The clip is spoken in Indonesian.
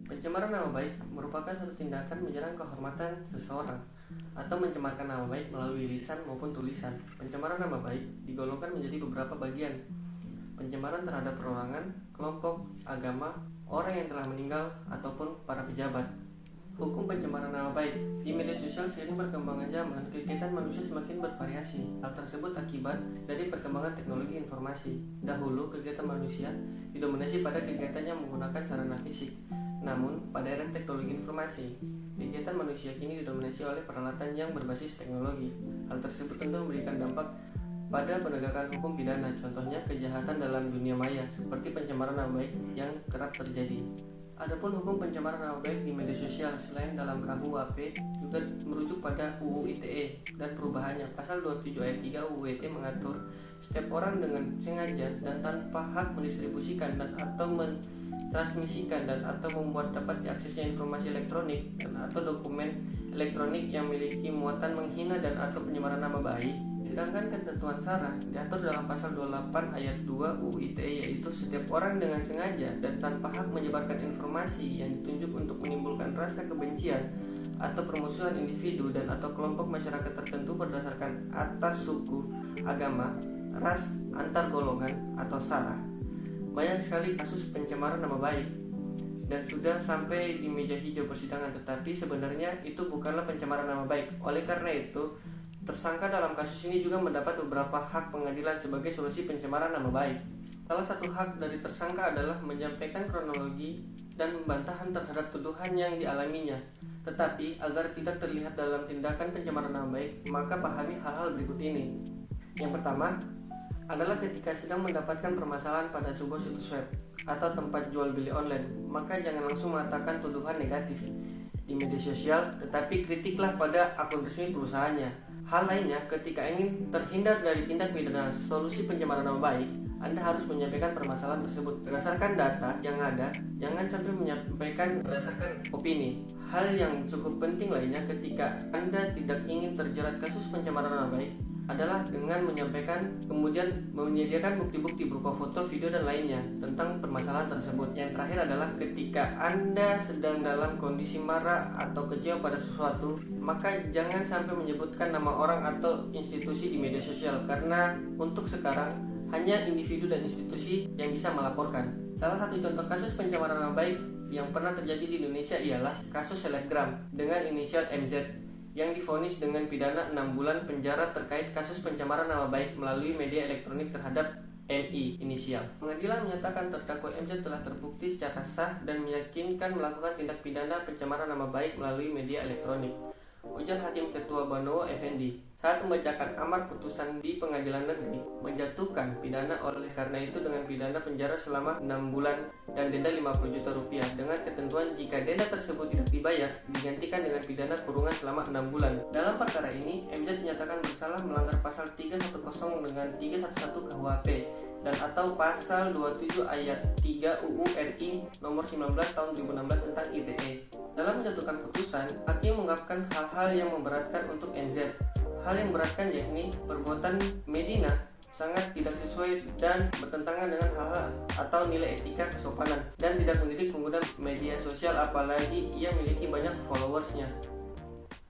Pencemaran nama baik merupakan suatu tindakan menyerang kehormatan seseorang atau mencemarkan nama baik melalui lisan maupun tulisan. Pencemaran nama baik digolongkan menjadi beberapa bagian. Pencemaran terhadap perorangan, kelompok, agama, orang yang telah meninggal, ataupun para pejabat. Hukum pencemaran nama baik di media sosial seiring perkembangan zaman, kegiatan manusia semakin bervariasi. Hal tersebut akibat dari perkembangan teknologi informasi. Dahulu, kegiatan manusia didominasi pada kegiatan yang menggunakan sarana fisik. Namun, pada era teknologi informasi, kegiatan manusia kini didominasi oleh peralatan yang berbasis teknologi. Hal tersebut tentu memberikan dampak pada penegakan hukum pidana, contohnya kejahatan dalam dunia maya, seperti pencemaran nama baik yang kerap terjadi. Adapun hukum pencemaran nama baik di media sosial selain dalam KUHP juga merujuk pada UU ITE dan perubahannya. Pasal 27 ayat 3 UU ITE mengatur setiap orang dengan sengaja dan tanpa hak mendistribusikan dan atau mentransmisikan dan atau membuat dapat diaksesnya informasi elektronik dan atau dokumen elektronik yang memiliki muatan menghina dan atau pencemaran nama baik. Sedangkan ketentuan SARA diatur dalam pasal 28 ayat 2 UU ITE, yaitu setiap orang dengan sengaja dan tanpa hak menyebarkan informasi yang ditunjuk untuk menimbulkan rasa kebencian atau permusuhan individu dan atau kelompok masyarakat tertentu berdasarkan atas suku, agama, ras, antar golongan atau SARA. Banyak sekali kasus pencemaran nama baik dan sudah sampai di meja hijau persidangan, tetapi sebenarnya itu bukanlah pencemaran nama baik. Oleh karena itu, tersangka dalam kasus ini juga mendapat beberapa hak pengadilan sebagai solusi pencemaran nama baik. Salah satu hak dari tersangka adalah menyampaikan kronologi dan pembantahan terhadap tuduhan yang dialaminya. Tetapi agar tidak terlihat dalam tindakan pencemaran nama baik, maka pahami hal-hal berikut ini. Yang pertama adalah ketika sedang mendapatkan permasalahan pada sebuah situs web atau tempat jual beli online, maka jangan langsung mengatakan tuduhan negatif di media sosial, tetapi kritiklah pada akun resmi perusahaannya. Hal lainnya, ketika ingin terhindar dari tindak pidana solusi pencemaran nama baik, Anda harus menyampaikan permasalahan tersebut berdasarkan data yang ada, jangan sampai menyampaikan berdasarkan opini. Hal yang cukup penting lainnya ketika Anda tidak ingin terjerat kasus pencemaran nama baik adalah dengan menyampaikan, kemudian menyediakan bukti-bukti berupa foto, video, dan lainnya tentang permasalahan tersebut. Yang terakhir adalah ketika Anda sedang dalam kondisi marah atau kecewa pada sesuatu, maka jangan sampai menyebutkan nama orang atau institusi di media sosial, karena untuk sekarang hanya individu dan institusi yang bisa melaporkan. Salah satu contoh kasus pencemaran nama baik yang pernah terjadi di Indonesia ialah kasus selebgram dengan inisial MZ yang divonis dengan pidana 6 bulan penjara terkait kasus pencemaran nama baik melalui media elektronik terhadap MI inisial. Pengadilan menyatakan terdakwa MZ telah terbukti secara sah dan meyakinkan melakukan tindak pidana pencemaran nama baik melalui media elektronik, ujar Hakim Ketua Banowo Effendi saat membacakan amar putusan di pengadilan negeri menjatuhkan pidana. Oleh karena itu dengan pidana penjara selama 6 bulan dan denda 50 juta rupiah dengan ketentuan jika denda tersebut tidak dibayar digantikan dengan pidana kurungan selama 6 bulan. Dalam perkara ini MZ dinyatakan bersalah melanggar pasal 310 dengan 311 KUHP dan atau pasal 27 ayat 3 UU RI nomor 19 tahun 2016 tentang ITE. Dalam menjatuhkan putusan, hakim mengungkapkan hal-hal yang memberatkan untuk NZ. Hal yang memberatkan yakni perbuatan Medina sangat tidak sesuai dan bertentangan dengan hal-hal atau nilai etika kesopanan dan tidak mendidik pengguna media sosial, apalagi ia memiliki banyak followersnya.